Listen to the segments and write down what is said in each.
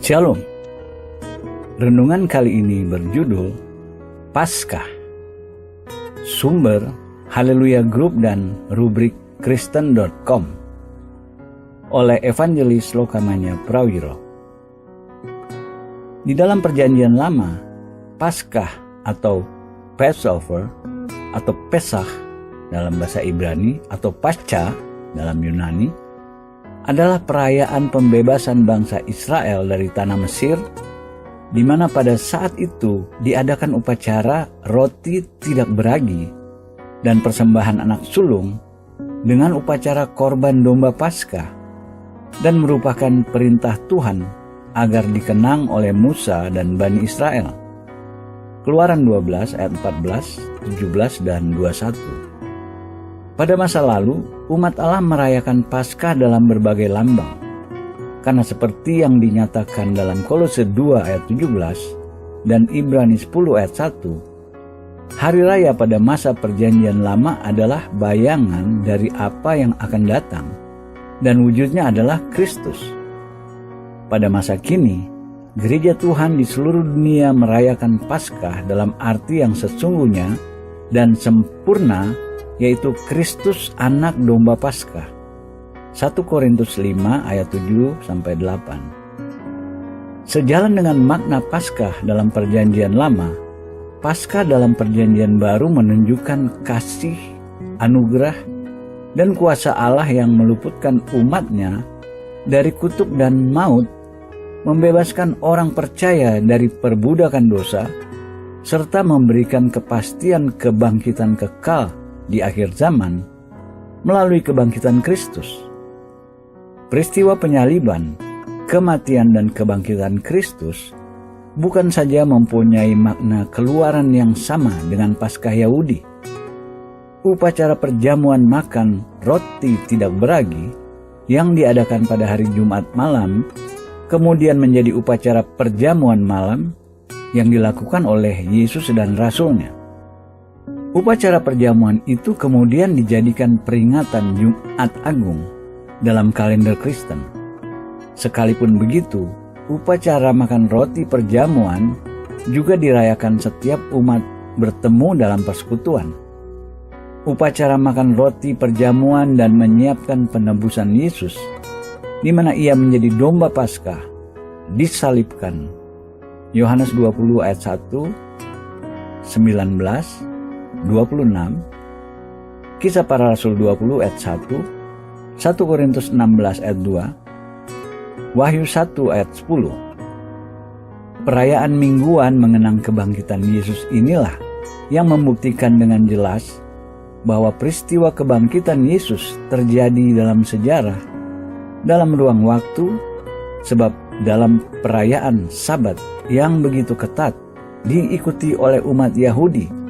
Shalom. Renungan kali ini berjudul Paskah. Sumber Haleluya Group dan rubrik Kristen.com oleh Evangelis Lokamanya Prawiro. Di dalam Perjanjian Lama, Paskah atau Passover atau Pesach dalam bahasa Ibrani atau Pascha dalam Yunani adalah perayaan pembebasan bangsa Israel dari tanah Mesir, di mana pada saat itu diadakan upacara roti tidak beragi dan persembahan anak sulung dengan upacara korban domba Paskah, dan merupakan perintah Tuhan agar dikenang oleh Musa dan Bani Israel. Keluaran 12 ayat 14, 17, dan 21. Pada masa lalu, umat Allah merayakan Paskah dalam berbagai lambang. Karena seperti yang dinyatakan dalam Kolose 2 ayat 17 dan Ibrani 10 ayat 1, hari raya pada masa Perjanjian Lama adalah bayangan dari apa yang akan datang, dan wujudnya adalah Kristus. Pada masa kini, gereja Tuhan di seluruh dunia merayakan Paskah dalam arti yang sesungguhnya dan sempurna, yaitu Kristus anak domba Paskah. 1 Korintus 5 ayat 7-8. Sejalan dengan makna Paskah dalam Perjanjian Lama, Paskah dalam Perjanjian Baru menunjukkan kasih, anugerah, dan kuasa Allah yang meluputkan umatnya dari kutuk dan maut, membebaskan orang percaya dari perbudakan dosa, serta memberikan kepastian kebangkitan kekal di akhir zaman melalui kebangkitan Kristus. Peristiwa penyaliban, kematian, dan kebangkitan Kristus bukan saja mempunyai makna keluaran yang sama dengan Paskah Yahudi. Upacara perjamuan makan roti tidak beragi yang diadakan pada hari Jumat malam kemudian menjadi upacara perjamuan malam yang dilakukan oleh Yesus dan Rasul-Nya. Upacara perjamuan itu kemudian dijadikan peringatan Jumat Agung dalam kalender Kristen. Sekalipun begitu, upacara makan roti perjamuan juga dirayakan setiap umat bertemu dalam persekutuan. Upacara makan roti perjamuan dan menyiapkan penebusan Yesus, di mana ia menjadi domba Paskah, disalibkan. Yohanes 20 ayat 1, 19, 26, Kisah Para Rasul 20 ayat 1, 1 Korintus 16 ayat 2, Wahyu 1 ayat 10. Perayaan mingguan mengenang kebangkitan Yesus inilah yang membuktikan dengan jelas bahwa peristiwa kebangkitan Yesus terjadi dalam sejarah, dalam ruang waktu, sebab dalam perayaan Sabat yang begitu ketat diikuti oleh umat Yahudi,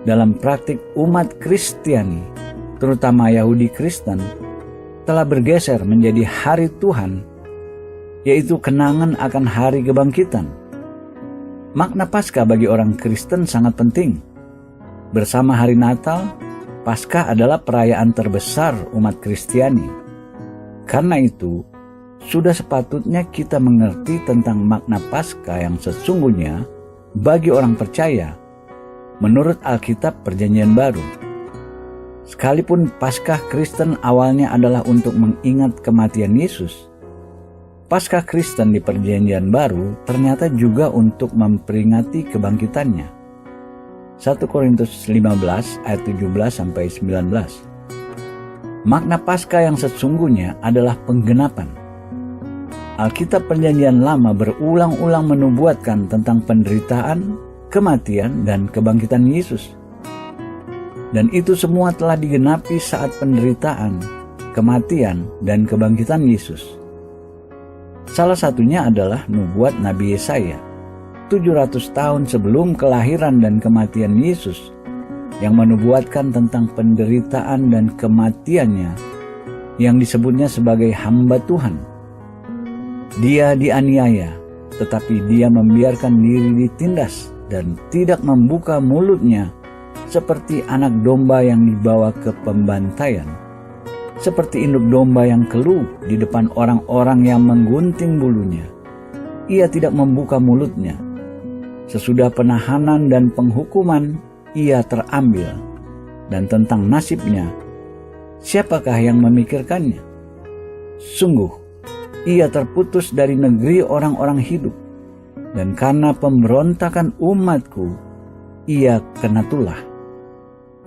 dalam praktik umat Kristiani, terutama Yahudi Kristen, telah bergeser menjadi hari Tuhan, yaitu kenangan akan hari kebangkitan. Makna Paskah bagi orang Kristen sangat penting. Bersama hari Natal, Paskah adalah perayaan terbesar umat Kristiani. Karena itu, sudah sepatutnya kita mengerti tentang makna Paskah yang sesungguhnya bagi orang percaya menurut Alkitab Perjanjian Baru. Sekalipun Paskah Kristen awalnya adalah untuk mengingat kematian Yesus, Paskah Kristen di Perjanjian Baru ternyata juga untuk memperingati kebangkitannya. 1 Korintus 15 ayat 17-19. Makna Paskah yang sesungguhnya adalah penggenapan. Alkitab Perjanjian Lama berulang-ulang menubuatkan tentang penderitaan, kematian, dan kebangkitan Yesus. Dan itu semua telah digenapi saat penderitaan, kematian, dan kebangkitan Yesus. Salah satunya adalah nubuat Nabi Yesaya 700 tahun sebelum kelahiran dan kematian Yesus, yang menubuatkan tentang penderitaan dan kematiannya yang disebutnya sebagai hamba Tuhan. Dia dianiaya, tetapi dia membiarkan diri ditindas dan tidak membuka mulutnya, seperti anak domba yang dibawa ke pembantaian, seperti induk domba yang keluh di depan orang-orang yang menggunting bulunya. ia tidak membuka mulutnya. Sesudah penahanan dan penghukuman, ia terambil. Dan tentang nasibnya, siapakah yang memikirkannya? Sungguh, ia terputus dari negeri orang-orang hidup, dan karena pemberontakan umatku, ia kena tulah.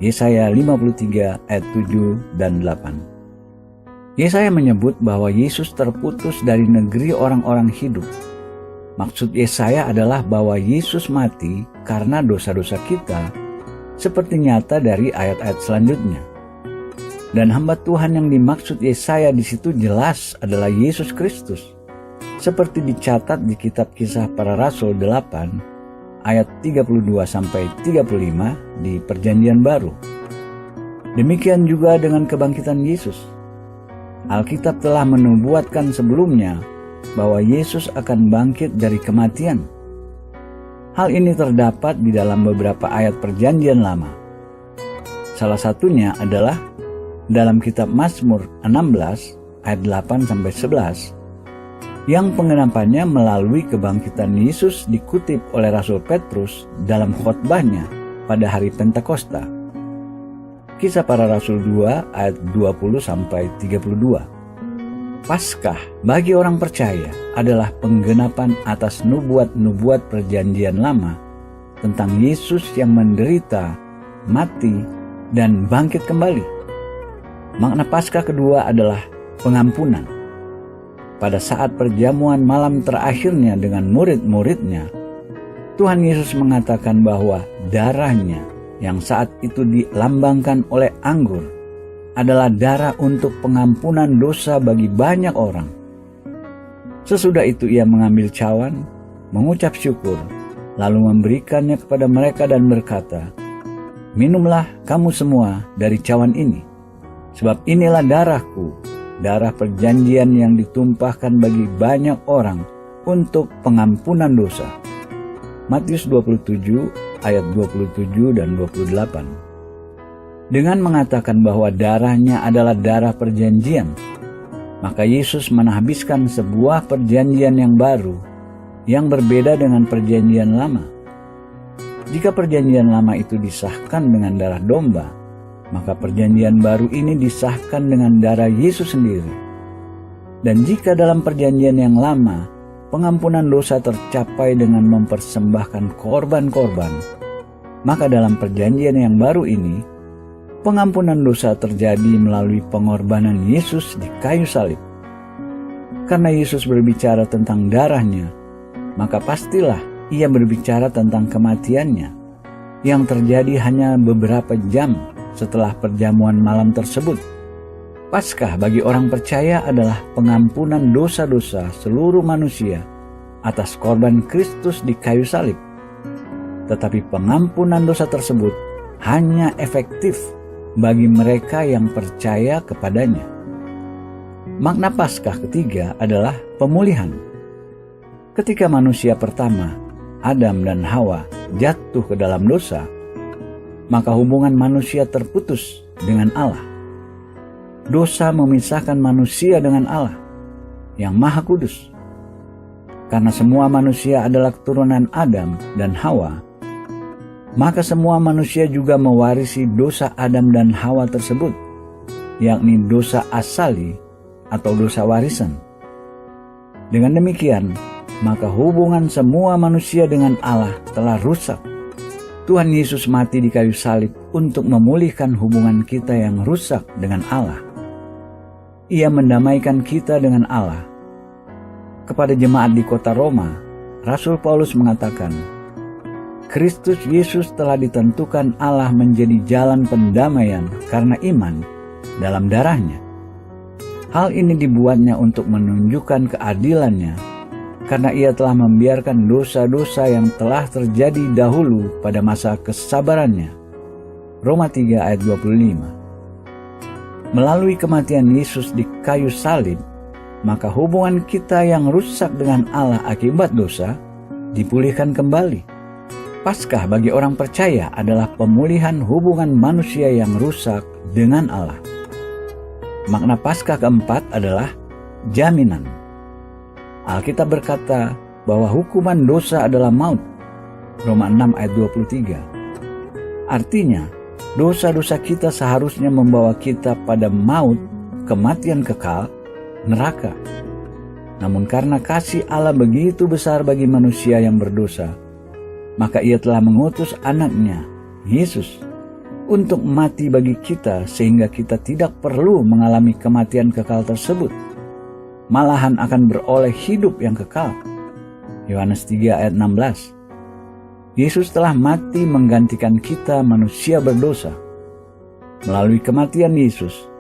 Yesaya 53 ayat 7 dan 8. Yesaya menyebut bahwa Yesus terputus dari negeri orang-orang hidup. Maksud Yesaya adalah bahwa Yesus mati karena dosa-dosa kita, seperti nyata dari ayat-ayat selanjutnya. Dan hamba Tuhan yang dimaksud Yesaya di situ jelas adalah Yesus Kristus, seperti dicatat di kitab Kisah Para Rasul 8 ayat 32-35 di Perjanjian Baru. Demikian juga dengan kebangkitan Yesus. Alkitab telah menubuatkan sebelumnya bahwa Yesus akan bangkit dari kematian. Hal ini terdapat di dalam beberapa ayat Perjanjian Lama. Salah satunya adalah dalam kitab Mazmur 16 ayat 8-11 yang pengenapannya melalui kebangkitan Yesus dikutip oleh Rasul Petrus dalam khotbahnya pada hari Pentakosta. Kisah Para Rasul 2 ayat 20-32. Paskah bagi orang percaya adalah penggenapan atas nubuat-nubuat Perjanjian Lama tentang Yesus yang menderita, mati, dan bangkit kembali. Makna Paskah kedua adalah pengampunan. Pada saat perjamuan malam terakhirnya dengan murid-muridnya, Tuhan Yesus mengatakan bahwa darahnya yang saat itu dilambangkan oleh anggur adalah darah untuk pengampunan dosa bagi banyak orang. Sesudah itu ia mengambil cawan, mengucap syukur, lalu memberikannya kepada mereka dan berkata, "Minumlah kamu semua dari cawan ini, sebab inilah darahku, darah perjanjian yang ditumpahkan bagi banyak orang untuk pengampunan dosa." Matius 27 ayat 27 dan 28. Dengan mengatakan bahwa darahnya adalah darah perjanjian, maka Yesus menahbiskan sebuah perjanjian yang baru yang berbeda dengan perjanjian lama. Jika perjanjian lama itu disahkan dengan darah domba, maka perjanjian baru ini disahkan dengan darah Yesus sendiri. Dan jika dalam perjanjian yang lama, pengampunan dosa tercapai dengan mempersembahkan korban-korban, maka dalam perjanjian yang baru ini, pengampunan dosa terjadi melalui pengorbanan Yesus di kayu salib. Karena Yesus berbicara tentang darahnya, maka pastilah ia berbicara tentang kematiannya, yang terjadi hanya beberapa jam setelah perjamuan malam tersebut. Paskah bagi orang percaya adalah pengampunan dosa-dosa seluruh manusia atas korban Kristus di kayu salib. Tetapi pengampunan dosa tersebut hanya efektif bagi mereka yang percaya kepadanya. Makna Paskah ketiga adalah pemulihan. Ketika manusia pertama, Adam dan Hawa, jatuh ke dalam dosa, maka hubungan manusia terputus dengan Allah. Dosa memisahkan manusia dengan Allah yang Maha Kudus. Karena semua manusia adalah keturunan Adam dan Hawa, maka semua manusia juga mewarisi dosa Adam dan Hawa tersebut, yakni dosa asali atau dosa warisan. Dengan demikian, maka hubungan semua manusia dengan Allah telah rusak. Tuhan Yesus mati di kayu salib untuk memulihkan hubungan kita yang rusak dengan Allah. Ia mendamaikan kita dengan Allah. Kepada jemaat di kota Roma, Rasul Paulus mengatakan, Kristus Yesus telah ditentukan Allah menjadi jalan pendamaian karena iman dalam darahnya. Hal ini dibuatnya untuk menunjukkan keadilannya, karena ia telah membiarkan dosa-dosa yang telah terjadi dahulu pada masa kesabarannya. Roma 3 ayat 25. Melalui kematian Yesus di kayu salib, maka hubungan kita yang rusak dengan Allah akibat dosa dipulihkan kembali. Paskah bagi orang percaya adalah pemulihan hubungan manusia yang rusak dengan Allah. Makna Paskah keempat adalah jaminan. Alkitab berkata bahwa hukuman dosa adalah maut. Roma 6 ayat 23. Artinya, dosa-dosa kita seharusnya membawa kita pada maut, kematian kekal, neraka. Namun karena kasih Allah begitu besar bagi manusia yang berdosa, maka Ia telah mengutus anaknya, Yesus, untuk mati bagi kita sehingga kita tidak perlu mengalami kematian kekal tersebut, malahan akan beroleh hidup yang kekal. Yohanes 3 ayat 16. Yesus telah mati menggantikan kita manusia berdosa. Melalui kematian Yesus,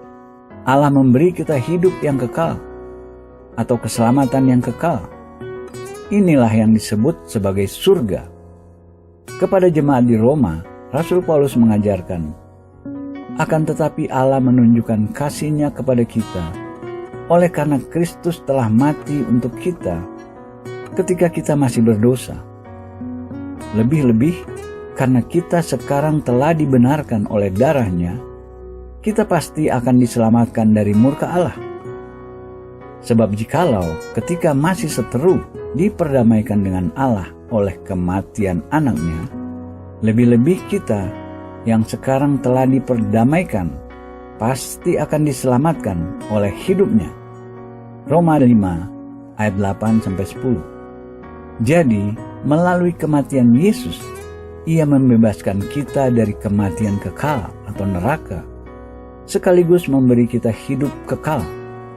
Allah memberi kita hidup yang kekal atau keselamatan yang kekal. Inilah yang disebut sebagai surga. Kepada jemaat di Roma, Rasul Paulus mengajarkan, akan tetapi Allah menunjukkan kasih-Nya kepada kita oleh karena Kristus telah mati untuk kita ketika kita masih berdosa. Lebih-lebih karena kita sekarang telah dibenarkan oleh darah-Nya, kita pasti akan diselamatkan dari murka Allah. Sebab jikalau ketika masih seteru diperdamaikan dengan Allah oleh kematian anaknya, lebih-lebih kita yang sekarang telah diperdamaikan pasti akan diselamatkan oleh hidupnya. Roma 5 ayat 8-10. Jadi, melalui kematian Yesus, Ia membebaskan kita dari kematian kekal atau neraka, sekaligus memberi kita hidup kekal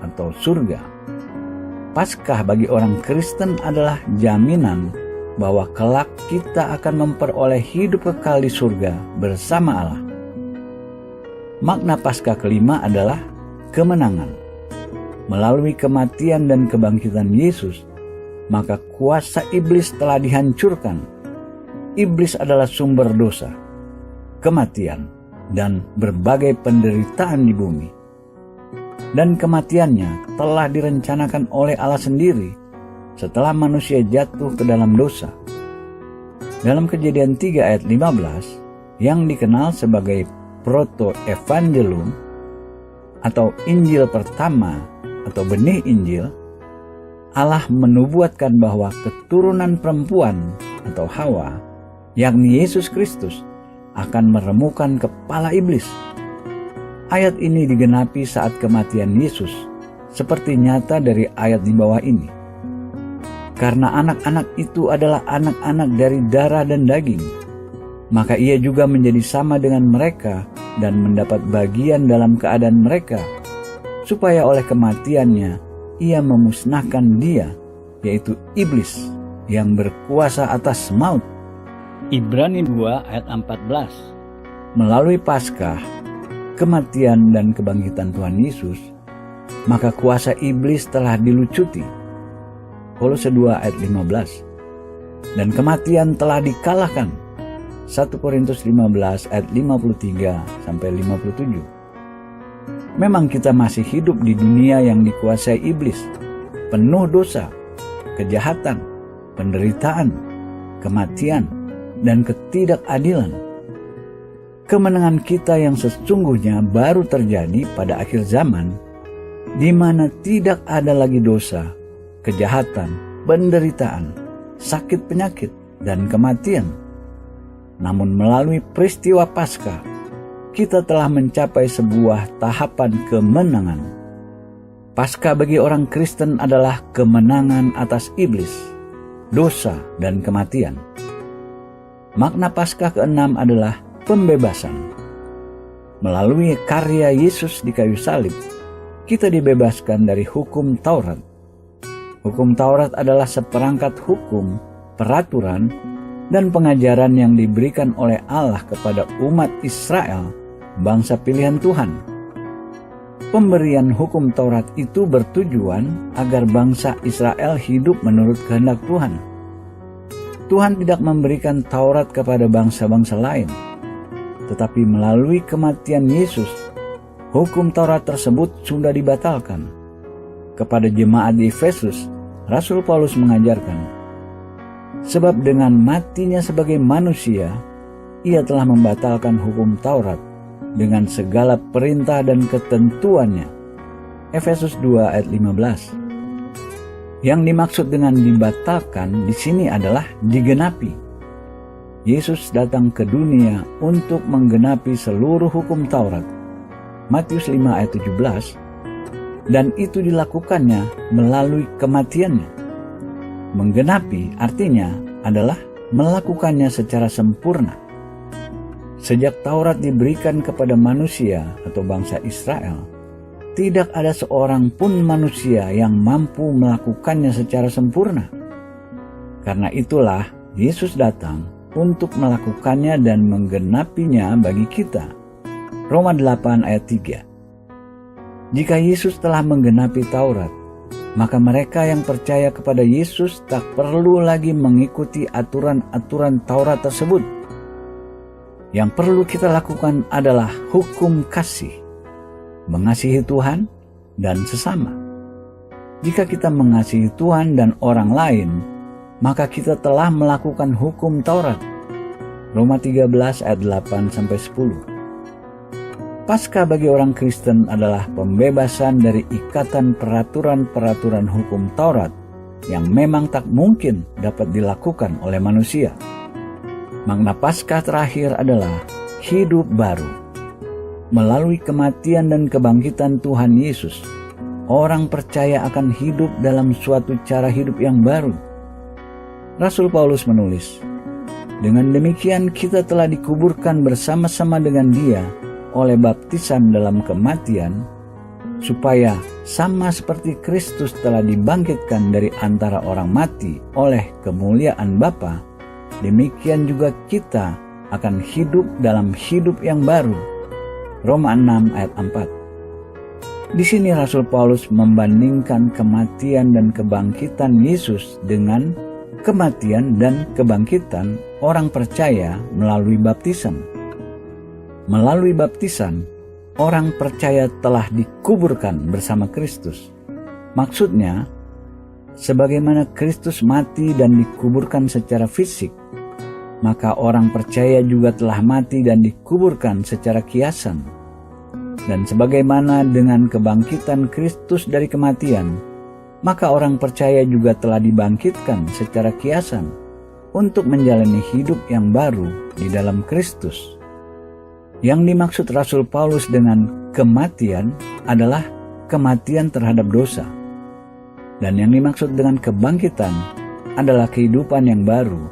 atau surga. Paskah bagi orang Kristen adalah jaminan bahwa kelak kita akan memperoleh hidup kekal di surga bersama Allah. Makna Paskah kelima adalah kemenangan. Melalui kematian dan kebangkitan Yesus, maka kuasa iblis telah dihancurkan. Iblis adalah sumber dosa, kematian, dan berbagai penderitaan di bumi. Dan kematiannya telah direncanakan oleh Allah sendiri setelah manusia jatuh ke dalam dosa. Dalam Kejadian 3 ayat 15, yang dikenal sebagai Proto-Evangelum atau Injil pertama atau benih Injil, Allah menubuatkan bahwa keturunan perempuan atau Hawa, yakni Yesus Kristus, akan meremukan kepala iblis. Ayat ini digenapi saat kematian Yesus, seperti nyata dari ayat di bawah ini. Karena anak-anak itu adalah anak-anak dari darah dan daging, maka Ia juga menjadi sama dengan mereka dan mendapat bagian dalam keadaan mereka, supaya oleh kematiannya Ia memusnahkan dia, yaitu iblis yang berkuasa atas maut. Ibrani 2 ayat 14. Melalui Paskah, kematian dan kebangkitan Tuhan Yesus, maka kuasa iblis telah dilucuti. Kolose 2 ayat 15. Dan kematian telah dikalahkan. 1 Korintus 15 ayat 53-57. Memang kita masih hidup di dunia yang dikuasai iblis, penuh dosa, kejahatan, penderitaan, kematian, dan ketidakadilan. Kemenangan kita yang sesungguhnya baru terjadi pada akhir zaman, di mana tidak ada lagi dosa, kejahatan, penderitaan, sakit penyakit, dan kematian. Namun melalui peristiwa Paskah, kita telah mencapai sebuah tahapan kemenangan. Paskah bagi orang Kristen adalah kemenangan atas iblis, dosa, dan kematian. Makna Paskah ke-6 adalah pembebasan. Melalui karya Yesus di kayu salib, kita dibebaskan dari hukum Taurat. Hukum Taurat adalah seperangkat hukum, peraturan, dan pengajaran yang diberikan oleh Allah kepada umat Israel, bangsa pilihan Tuhan. Pemberian hukum Taurat itu bertujuan agar bangsa Israel hidup menurut kehendak Tuhan. Tuhan tidak memberikan Taurat kepada bangsa-bangsa lain, tetapi melalui kematian Yesus, hukum Taurat tersebut sudah dibatalkan. Kepada jemaat di Efesus, Rasul Paulus mengajarkan, sebab dengan matinya sebagai manusia, Ia telah membatalkan hukum Taurat dengan segala perintah dan ketentuannya. Efesus 2 ayat 15. Yang dimaksud dengan dibatalkan di sini adalah digenapi. Yesus datang ke dunia untuk menggenapi seluruh hukum Taurat. Matius 5 ayat 17. Dan itu dilakukannya melalui kematiannya. Menggenapi artinya adalah melakukannya secara sempurna. Sejak Taurat diberikan kepada manusia atau bangsa Israel, tidak ada seorang pun manusia yang mampu melakukannya secara sempurna. Karena itulah Yesus datang untuk melakukannya dan menggenapinya bagi kita. Roma 8 ayat 3. Jika Yesus telah menggenapi Taurat, maka mereka yang percaya kepada Yesus tak perlu lagi mengikuti aturan-aturan Taurat tersebut. Yang perlu kita lakukan adalah hukum kasih, mengasihi Tuhan dan sesama. Jika kita mengasihi Tuhan dan orang lain, maka kita telah melakukan hukum Taurat. Roma 13 ayat 8-10. Paskah bagi orang Kristen adalah pembebasan dari ikatan peraturan-peraturan hukum Taurat yang memang tak mungkin dapat dilakukan oleh manusia. Makna Paskah terakhir adalah hidup baru. Melalui kematian dan kebangkitan Tuhan Yesus, orang percaya akan hidup dalam suatu cara hidup yang baru. Rasul Paulus menulis, "Dengan demikian kita telah dikuburkan bersama-sama dengan Dia oleh baptisan dalam kematian, supaya sama seperti Kristus telah dibangkitkan dari antara orang mati oleh kemuliaan Bapa, demikian juga kita akan hidup dalam hidup yang baru." Roma 6 ayat 4. Di sini Rasul Paulus membandingkan kematian dan kebangkitan Yesus dengan kematian dan kebangkitan orang percaya melalui baptisan. Melalui baptisan, orang percaya telah dikuburkan bersama Kristus. Maksudnya, sebagaimana Kristus mati dan dikuburkan secara fisik, maka orang percaya juga telah mati dan dikuburkan secara kiasan. Dan sebagaimana dengan kebangkitan Kristus dari kematian, maka orang percaya juga telah dibangkitkan secara kiasan untuk menjalani hidup yang baru di dalam Kristus. Yang dimaksud Rasul Paulus dengan kematian adalah kematian terhadap dosa. Dan yang dimaksud dengan kebangkitan adalah kehidupan yang baru,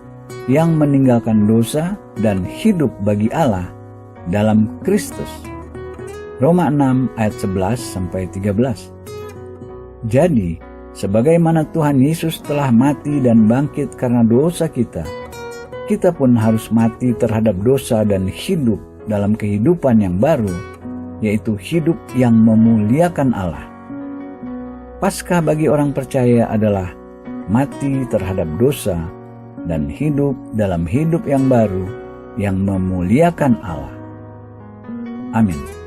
yang meninggalkan dosa dan hidup bagi Allah dalam Kristus. Roma 6 ayat 11-13. Jadi, sebagaimana Tuhan Yesus telah mati dan bangkit karena dosa kita, kita pun harus mati terhadap dosa dan hidup dalam kehidupan yang baru, yaitu hidup yang memuliakan Allah. Paskah bagi orang percaya adalah mati terhadap dosa dan hidup dalam hidup yang baru yang memuliakan Allah. Amin.